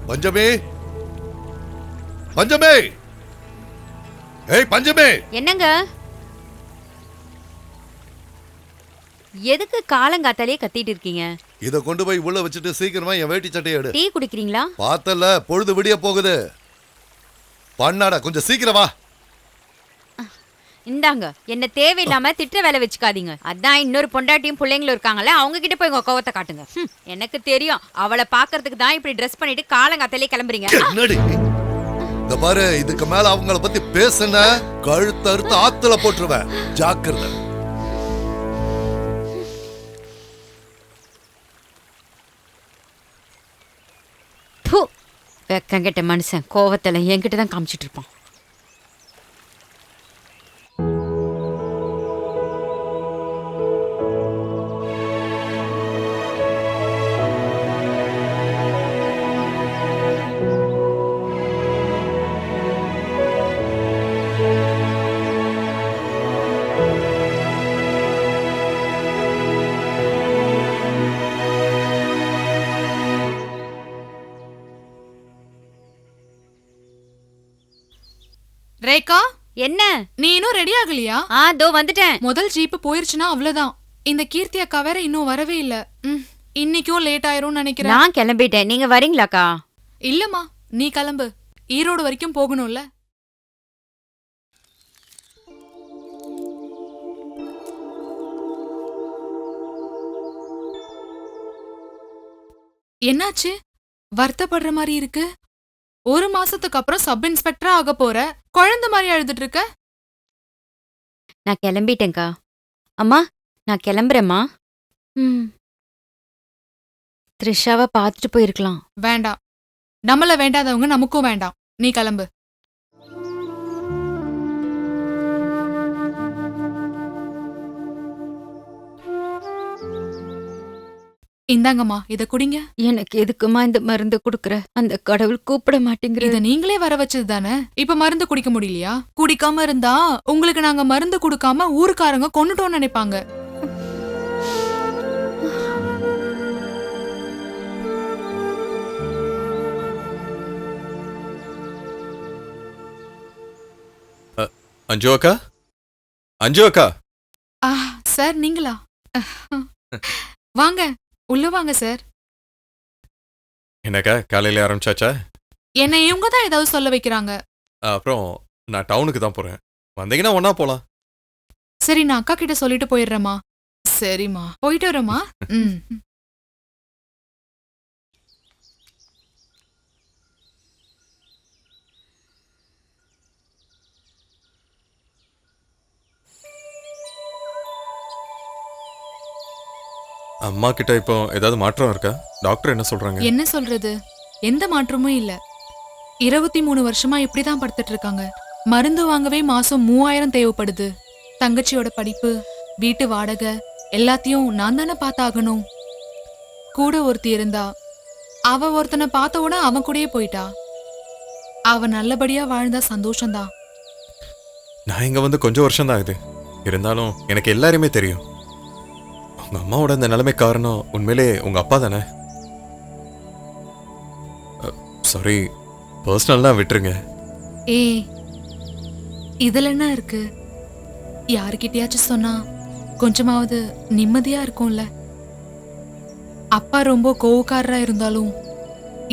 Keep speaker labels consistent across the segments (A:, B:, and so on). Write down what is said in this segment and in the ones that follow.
A: பஞ்சமே, பஞ்சமே, ஏய் பஞ்சமே.
B: என்னங்க? எதுக்கு காலங்காத்தாலே கத்திட்டு இருக்கீங்க?
A: இத கொண்டு போய் உள்ள வச்சுட்டு சீக்கிரமா என் வேட்டி சட்டையை எடு.
B: டீ குடிக்கிறீங்களா?
A: பார்த்தல, பொழுது விடிய போகுது. பண்ணாடா, கொஞ்சம் சீக்கிரம் வா.
B: இந்தாங்க, என்ன தேவையில்லாம திட்ட வேலை வச்சுக்காதீங்க. அதான் இன்னொரு பொண்டாட்டியும் பிள்ளைங்களும் இருக்காங்கல்ல, அவங்க கிட்ட போய் உங்க கோவத்தை காட்டுங்க. எனக்கு தெரியும், அவளை பாக்குறதுக்கு தான் இப்படி ட்ரெஸ் பண்ணிட்டு காலங்காத்தாலே கிளம்புறீங்க.
A: என்னடி இந்த பாரு, இதுக்கு மேல அவங்கள பத்தி பேசுன கழுத்து அறுத்து ஆத்துல போட்டுருவேன். ஜாக்கிரதை.
B: வெக்கங்கிட்ட மனுஷன் கோவத்துல என்கிட்ட தான் காமிச்சிட்டு இருப்பான்.
C: ரேகா,
B: என்ன
C: நீ இன்னும் ரெடி ஆகலையா?
B: தோ வந்துட்டேன்.
C: முதல் ஜீப் போயிருச்சுன்னா அவ்வளவுதான். இந்த கீர்த்தி அக்கா வேற இன்னும் வரவே இல்ல. இன்னைக்கும் லேட் ஆயிரும்னு நினைக்கிறேன்.
B: நான் கிளம்பிட்டேன், நீங்க வரீங்களாக்கா?
C: இல்லம்மா, நீ கிளம்பு. ஈரோடு வரைக்கும் போகணும்ல. என்னாச்சு? வருத்தப்படுற மாதிரி இருக்கு. ஒரு மாசத்துக்கு அப்புறம் சப் இன்ஸ்பெக்டரா ஆக போற, குழந்தை மாதிரி அழுதுட்டு இருக்க.
B: நான் கிளம்பிட்டேன்க்கா. அம்மா, நான் கிளம்புறேம்மா. த்ரிஷாவை பார்த்துட்டு போயிருக்கலாம்.
C: வேண்டாம், நம்மள வேண்டாதவங்க நமக்கும் வேண்டாம். நீ கிளம்பு. இந்தாங்கம்மா, இத குடிங்க.
B: எனக்கு எதுக்குமா இந்த மருந்து குடுக்கற? அந்த கடவுள் கூப்பிட மாட்டேங்கிறது.
C: இத நீங்களே வர வச்சது தானே. இப்ப மருந்து குடிக்க முடியலையா? குடிக்காம இருந்தா உங்களுக்கு நாங்க மருந்து குடுக்காம ஊருக்காரங்க கொன்னுட்டோம்னு நினைப்பாங்க.
D: அஞ்சு அக்கா, அஞ்சு அக்கா.
C: சார் நீங்களா? வாங்க, உள்ள வாங்க சார்.
D: என்னக்கா, காலையில ஆரம்பிச்சாச்சா?
C: என்ன இவங்க தான் ஏதாவது சொல்ல வைக்கிறாங்க.
D: அப்புறம் நான் டவுனுக்கு தான் போறேன். வந்தீங்கன்னா ஒன்னா போலாம்.
C: சரி, நான் அக்கா கிட்ட சொல்லிட்டு போயிடுறேம்மா. சரிம்மா, போயிட்டு வரேம்மா.
D: அம்மா கிட்ட இப்போ ஏதாவது மாற்றம் இருக்கா? டாக்டர் என்ன சொல்றாங்க?
C: என்ன சொல்றது, எந்த மாற்றமும் இல்ல. 23 வருஷமா இப்படிதான் படுத்துட்டு இருக்காங்க. மருந்து வாங்கவே மாசம் 3000 தேவைப்படுது. தங்கச்சியோட படிப்பு, வீட்டு வாடகை எல்லாத்தையும் நான் தானே பார்த்தாகணும். கூட ஒருத்தி இருந்தா, அவ ஒருத்தனை பார்த்த உடனே அவன் கூடயே போயிட்டா. அவ நல்லபடியா வாழ்ந்தா சந்தோஷம்தான்.
D: நான் இங்க வந்து கொஞ்சம் வருஷம் தான் ஆகுது. இருந்தாலும் எனக்கு எல்லாருமே தெரியும். உங்க அம்மாவோட இந்த நிலைமை காரணம் உண்மையிலே உங்க அப்பா தானே. சாரி, பர்சனல்லாம் விட்டுருங்க.
C: இதுல என்ன இருக்கு? யாருக்கிட்டயாச்சும் சொன்னா கொஞ்சமாவது நிம்மதியா இருக்கும்ல. அப்பா ரொம்ப கோவக்காரரா இருந்தாலும்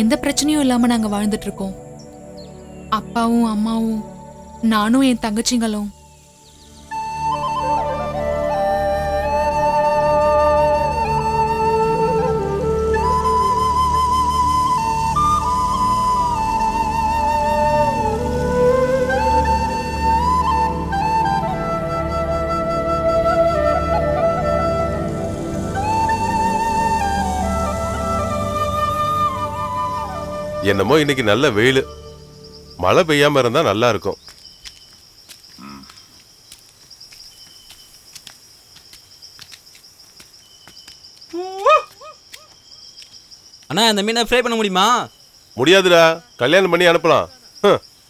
C: எந்த பிரச்சனையும் இல்லாம நாங்க வாழ்ந்துட்டு இருக்கோம். அப்பாவும் அம்மாவும் நானும் என் தங்கச்சிங்களும்.
E: என்னமோ இன்னைக்கு நல்ல வெயில். மழை பெய்யாம இருந்தா நல்லா இருக்கும்.
F: அண்ணா, அந்த மீனை ஃப்ரை பண்ண முடியுமா?
E: முடியாதுடா, கல்யாணம் பண்ணி அனுப்பலாம்.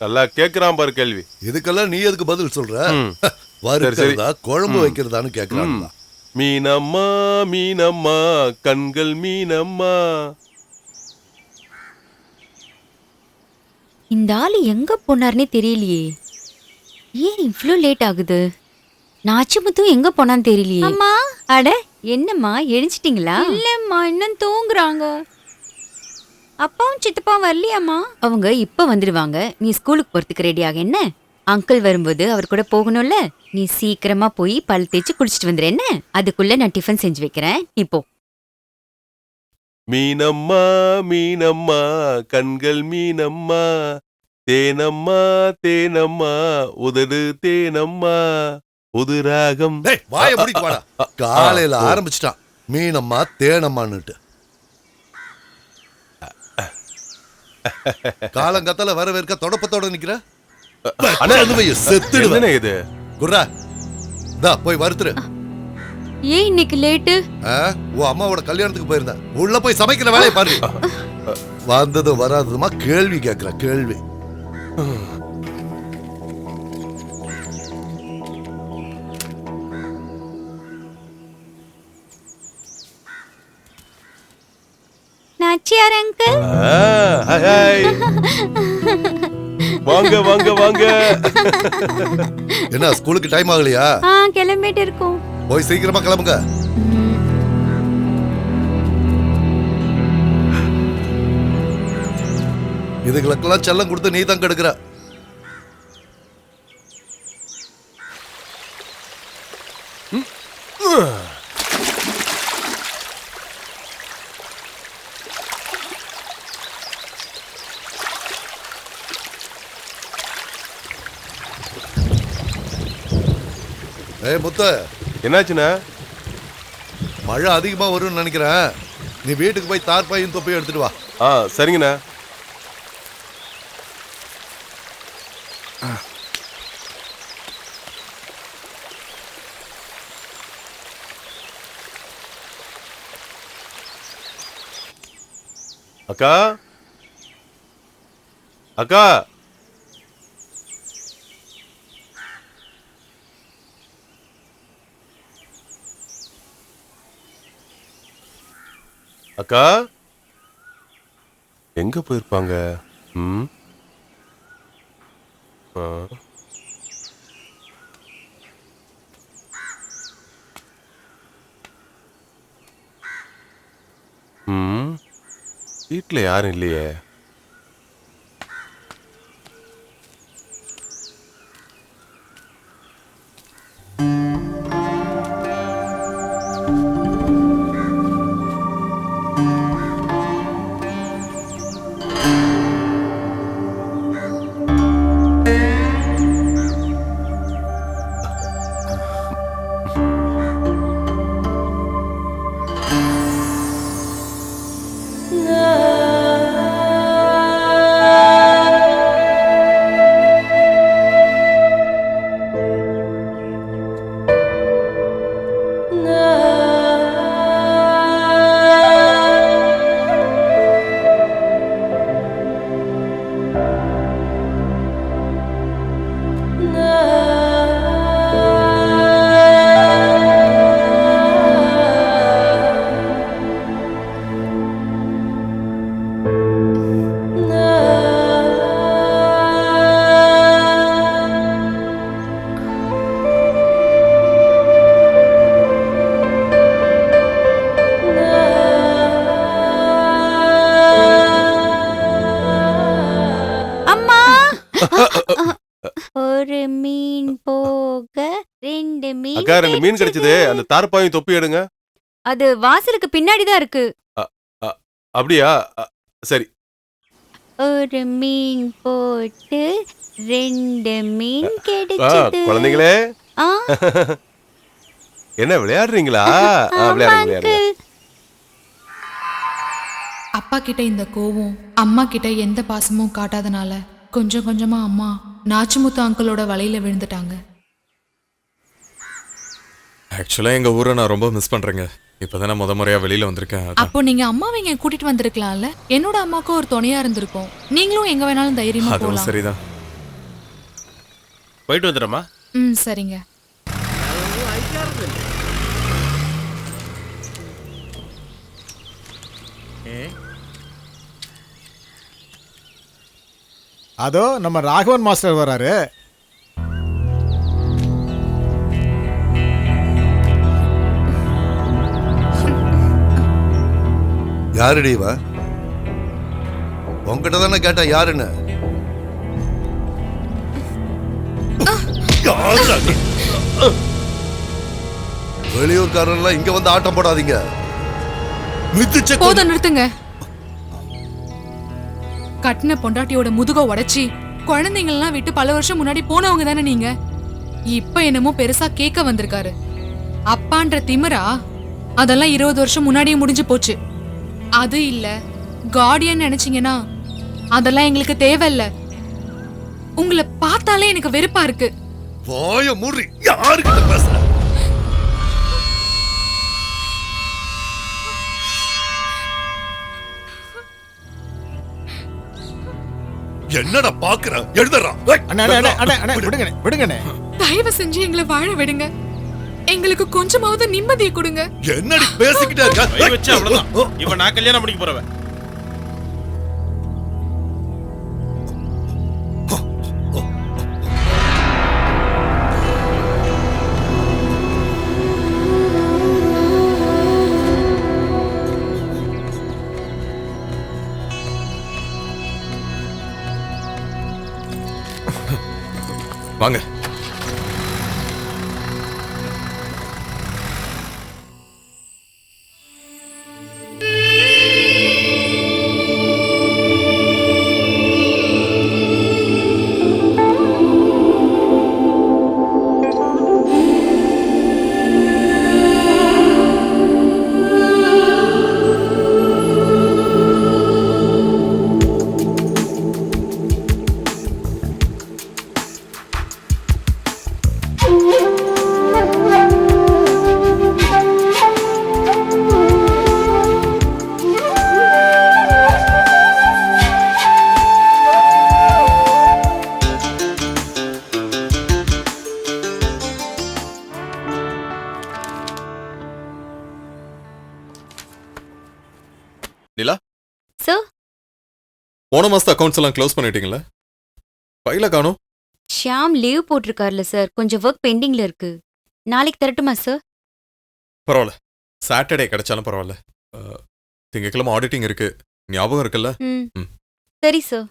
E: நல்லா கேக்குறான் பாரு கேள்வி.
A: இதுக்கெல்லாம் நீ எதுக்கு பதில் சொல்ற? வறுக்கிறதா குழம்பு வைக்கிறதான்னு கேக்குறான்.
E: மீனம்மா மீனம்மா கண்கள் மீனம்மா.
B: இந்த ஆளு எங்க போனார்னே தெரியலையே. ஏன் இவ்ளோ லேட் ஆகுது? நாச்சிமுத்தும் எங்க போனான்னு தெரியலையே. அம்மா, அட என்னம்மா எழுஞ்சிட்டீங்களா? இல்லம்மா, இன்னும் தூங்குறாங்க. அப்பாவும் சித்தப்பாவும் வரலையாம்மா? அவங்க இப்ப வந்துடுவாங்க. நீ ஸ்கூலுக்கு போறதுக்கு ரெடி ஆக என்ன? அங்கிள் வரும்போது அவர் கூட போகணும்ல. நீ சீக்கிரமா போய் பல் தேய்ச்சி குளிச்சுட்டு வந்துரு என்ன? அதுக்குள்ள நான் டிஃபன் செஞ்சு வைக்கிறேன். இப்போ
E: மீனம்மா மீனம்மா கண்கள் மீனம்மா, தேனம்மா தேனம்மா உதடு தேனம்மா, உதுராகம்.
A: டேய் வாயை மூடிட்டு வாடா. காலையில ஆரம்பிச்சிட்டான் மீனம்மா தேனம்மான்னுட்டு. காலங்கத்தால வரவேற்க தொடப்பத்தோட நிக்கிற.
E: அண்ணா,
A: செத்துடுவேன்.
E: என்னண்ணே இது?
A: குர்ரா, தா போய் வறுத்துரு.
B: ஏன் இன்னைக்கு லேட்டு?
A: உன் அம்மாவோட கல்யாணத்துக்கு போயிருந்தேன். உள்ள போய் சமைக்கிற வேலையை பாரு. வந்ததும் வராததுமா கேள்வி கேட்கிற கேள்வி.
B: நாச்சியார் அங்கிள்.
E: Hi, hi. வாங்க வாங்க வாங்க.
A: என்ன ஸ்கூலுக்கு டைம் ஆகலையா?
B: கிளம்பிட்டு இருக்கோம்.
A: போய் சீக்கிரமா கிளம்புங்க. இதுகளுக்கெல்லாம் செல்லம் கொடுத்து நீ தான் கெடுக்கிற. முத்த,
E: என்னாச்சுண்ணா?
A: மழை அதிகமா வரும்னு நினைக்கிறேன். நீ வீட்டுக்கு போய் தார்பாயும் தொப்பையும் எடுத்துட்டு வா.
E: சரிங்கண்ணா. அக்கா அக்கா, அக்கா எங்க போயிருப்பாங்க? ம், வீட்டுல யாரும் இல்லையே.
B: ஒரு மீன் போக ரெண்டு மீன்.
E: அக்கா, 2 மீன் கிடைச்சது. அந்த தார்பாயும் தொப்பி எடுங்க.
B: அது வாசலுக்கு பின்னாடி தான் இருக்கு.
E: அப்படியா? சரி.
B: ஒரு மீன் போட்டு 2 மீன் கிடைச்சது.
E: குழந்தைகளே, என்ன விளையாடுறீங்களா? விளையாடுங்க.
C: அப்பா கிட்ட இந்த கோவம், அம்மா கிட்ட எந்த பாசமும் காட்டாதனால கொஞ்சம் கொஞ்சமா அம்மா நாச்சிமுத்து அங்கிளோட வலையில விழுந்துட்டாங்க.
D: ஆக்சுவலா எங்க ஊரை நான் ரொம்ப மிஸ் பண்றேங்க. இப்பதானே முத முறையா வெளியில வந்திருக்கேன்.
C: அப்போ நீங்க அம்மாவை இங்க கூட்டிட்டு வந்திருக்கலாம்ல. என்னோட அம்மாக்கும் ஒரு துணையா இருந்திருக்கும். நீங்களும் எங்க வேணாலும் தைரியமா
D: அதுவும்
C: போலாம்.
D: சரிதான்.
E: போயிட்டு வந்துடுறமா?
C: சரிங்க.
G: அதோ நம்ம ராகவன் மாஸ்டர் வராரு.
A: யாருடி இவ? உன்கிட்ட தானே கேட்டா யாருன்னு. யாருடா நீ? வெளியூர்காரன்லாம் இங்க வந்து ஆட்டம் போடாதீங்க. மிதிச்ச
C: போதும், நிறுத்துங்க. கட்டின பொண்டாட்டியோட முதுக உடைச்சி குழந்தைங்களெல்லாம் விட்டு பல வருஷம் முன்னாடி போனவங்க தானே நீங்க. இப்ப என்னமோ பெருசா கேட்க வந்திருக்காரு. அப்பான்ற திமிரா? அதெல்லாம் 20 வருஷம் முன்னாடியே முடிஞ்சு போச்சு. அது இல்ல கார்டியன் நினைச்சீங்கன்னா அதெல்லாம் எங்களுக்கு தேவையில்ல. உங்களை பார்த்தாலே எனக்கு வெறுப்பா இருக்கு.
A: வாய மூடி. யாருக்கிட்ட பேசுற? என்னடா பாக்குற? எழுதுறா.
G: அண்ணா அண்ணா அண்ணா அண்ணா விடுங்கண்ணே விடுங்கண்ணே.
C: தயவு செஞ்சு எங்களை வாழ விடுங்க. எங்களுக்கு கொஞ்சமாவது நிம்மதியை கொடுங்க.
A: என்னடி பேசிக்கிட்டே இருக்க?
H: கை வச்சு அவ்வளவுதான். இப்ப நான் கல்யாணம் பண்ணிக்க போறவன்.
D: வாங்க. நிலா,
B: சார்,
D: போன மாசத்து அக்கவுண்ட்ஸ் எல்லாம் க்ளோஸ் பண்ணிட்டீங்களா? ஃபைல காணோம்.
B: ஷியாம் லீவ் போட்டிருக்காருல சார், கொஞ்சம் ஒர்க் பெண்டிங்ல இருக்கு. நாளைக்கு தரட்டுமா சார்?
D: பரவாயில்ல, சாட்டர்டே கிடைச்சாலும் பரவாயில்ல. திங்கக்கிழமை ஆடிட்டிங் இருக்கு, ஞாபகம் இருக்குல்ல?
B: ம், சரி சார்.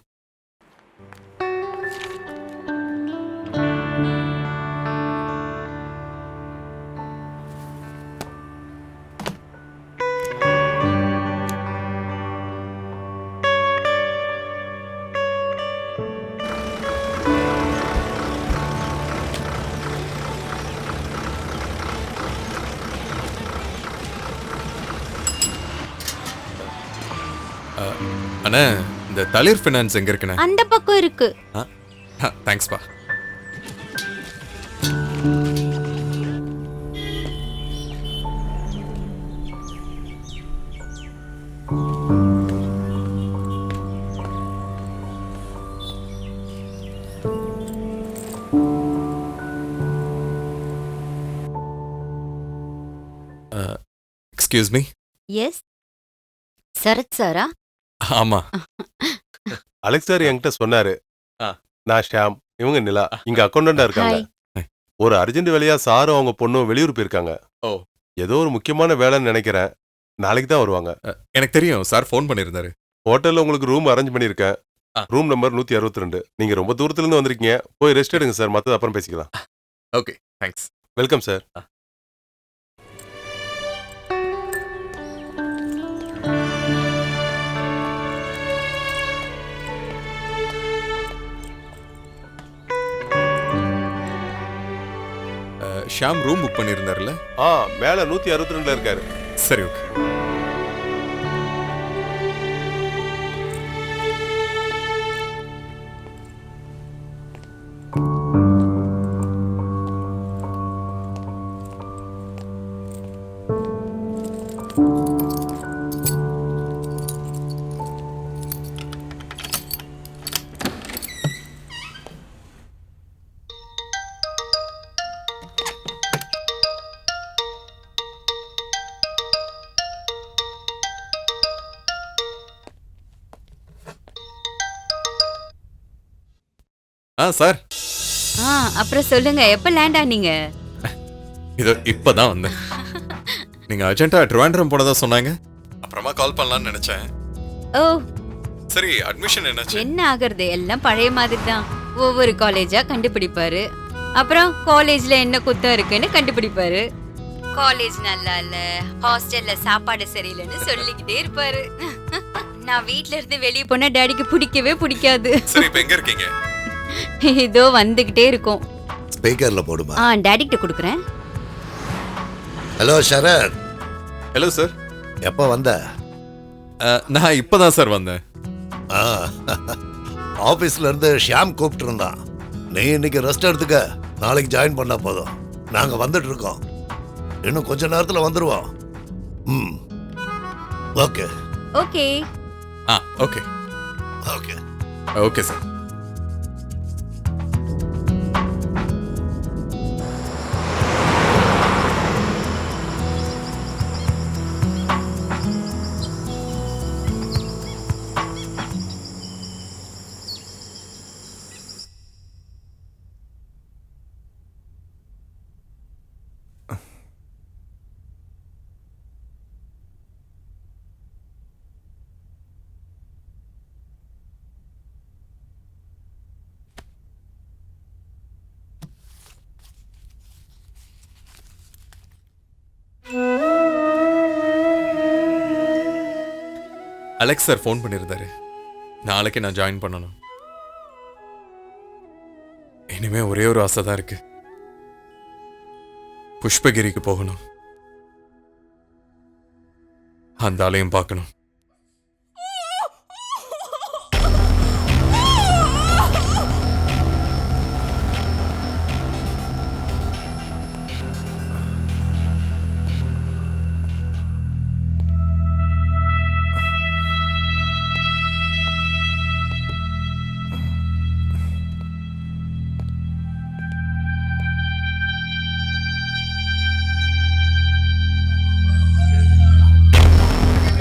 D: அண்ணா, இந்த தளிர் ஃபினான்ஸ் எங்க இருக்குண்ணே?
B: அந்த பக்கம் இருக்கு.
D: தேங்க்ஸ்பா. Excuse me.
B: எஸ், சரத் சாரா?
D: ஆமா.
E: அலெக்ஸ் சார் என்கிட்ட சொன்னாரு.
D: ஆ.
E: நான் ஷியாம், இவங்க நிலா, இங்க அக்கௌண்டண்டா இருக்காங்க.
B: ஹாய்.
E: ஒரு அர்ஜென்ட் வேலையா சாரும் அவங்க பொண்ணும் வெளியூர் போயிருக்காங்க.
D: ஓ.
E: ஏதோ ஒரு முக்கியமான வேலைன்னு நினைக்கிறேன். நாளைக்கு தான் வருவாங்க.
D: எனக்கு தெரியும், சார் ஃபோன் பண்ணியிருந்தாரு.
E: ஹோட்டல்ல உங்களுக்கு ரூம் அரேஞ்ச் பண்ணியிருக்கேன்.
D: ஆ.
E: Room number 162. நீங்க ரொம்ப தூரத்துல இருந்து வந்திருக்கீங்க, போய் ரெஸ்ட் எடுங்க சார், மத்தது அப்புறம் பேசிக்கலாம்.
D: Okay, thanks.
E: Welcome sir.
D: Sham room book பண்ணியிருந்தாருல்ல?
E: மேல 162ல இருக்காரு.
D: சரி, ஓகே. சார்
B: அப்புறம் சொல்லுங்க, எப்ப லேண்ட் ஆனீங்க?
D: இதோ இப்பதான் வந்தேன். நீங்க அர்ஜென்ட்டா ட்ரிவாண்ட்ரம் போனதா சொன்னாங்க. அப்புறமா கால் பண்ணலாம்னு நினைச்சேன்.
B: ஓ,
D: சரி, அட்மிஷன் என்னாச்சு?
B: என்ன ஆகுறது, எல்லாம் பழைய மாதிரி தான். ஒவ்வொரு காலேஜா கண்டுபிடிப்பாரு. அப்புறம் காலேஜ்ல என்ன குத்தம் இருக்குன்னு கண்டுபிடிப்பாரு. காலேஜ் நல்லா இல்ல, ஹாஸ்டல்ல சாப்பாடு சரியில்லைன்னு சொல்லிக்கிட்டே இருப்பாரு. நான் வீட்ல இருந்து வெளியே போனா டாடிக்கு பிடிக்கவே பிடிக்காது.
D: சரி, இப்ப எங்க இருக்கீங்க?
B: இதோ வந்துகிட்டே இருக்கும்.
A: ஸ்பீக்கர்ல போடுமா?
B: டாடி கிட்ட கொடுக்குறேன்.
A: Hello Sarath,
D: hello sir.
A: எப்ப வந்த?
D: நான் இப்பதான் சார் வந்தேன்.
A: ஆ, ஆபீஸ்ல இருந்து ஷியாம் கூப்பிட்டு இருந்தான். நீ இன்னைக்கு ரெஸ்ட் எடுத்துக்க, நாளைக்கு ஜாயின் பண்ணா போதும். நாங்க வந்துட்டு இருக்கோம், இன்னும் கொஞ்ச நேரத்துல வந்துருவோம். ம், okay
B: okay.
D: Okay
A: okay
D: okay sir. Alex sir phone பண்ணியிருந்தாரு. நாளைக்கு நான் ஜாயின் பண்ணணும். இனிமே ஒரே ஒரு ஆசை தான் இருக்கு, புஷ்பகிரிக்கு போகணும், அந்த ஆளையும் பார்க்கணும்.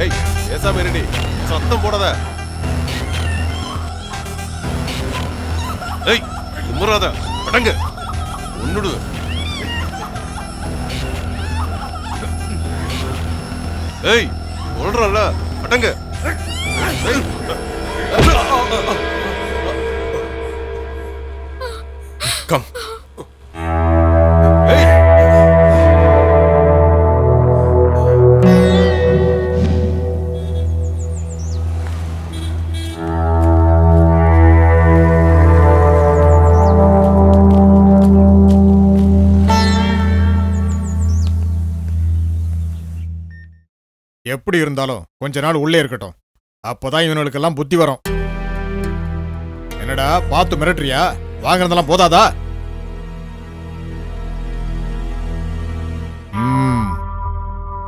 E: ஏய் ஏசாம ரெடி, சத்தம் போடாத. ஏய் உம்முறாத, அடங்க, ஒன்னுடு. ஏய் சொல்றல, அடங்க. ஏய்
D: கம்.
E: ஏய்
G: எப்படி இருந்தாலும் கொஞ்ச நாள் உள்ளே இருக்கட்டும், அப்போதான் இவனுக்கெல்லாம் புத்தி வரும். என்னடா பார்த்து மிரட்டுறியா? வாங்கினதெல்லாம் போதாதா? ம்.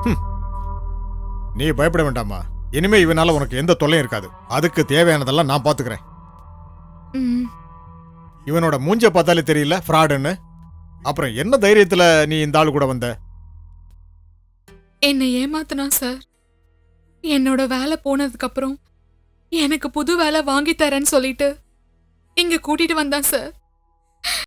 G: ஹம். நீ பயப்பட வேண்டாமா, இனிமே இவனால உனக்கு எந்த தொல்லையும் இருக்காது. அதுக்கு தேவையானதெல்லாம் நான் பாத்துக்கிறேன்.
C: ம்,
G: இவனோட மூஞ்ச பார்த்தாலே தெரியல ஃப்ராடுன்னு. அப்புறம் என்ன தைரியத்துல நீ இந்த ஆளு கூட வந்த?
C: என்னை ஏமாத்தினா சார். என்னோட வேலை போனதுக்கு அப்புறம் எனக்கு புது வேலை வாங்கி தரேன்னு சொல்லிட்டு இங்க கூட்டிட்டு வந்தான் சார்.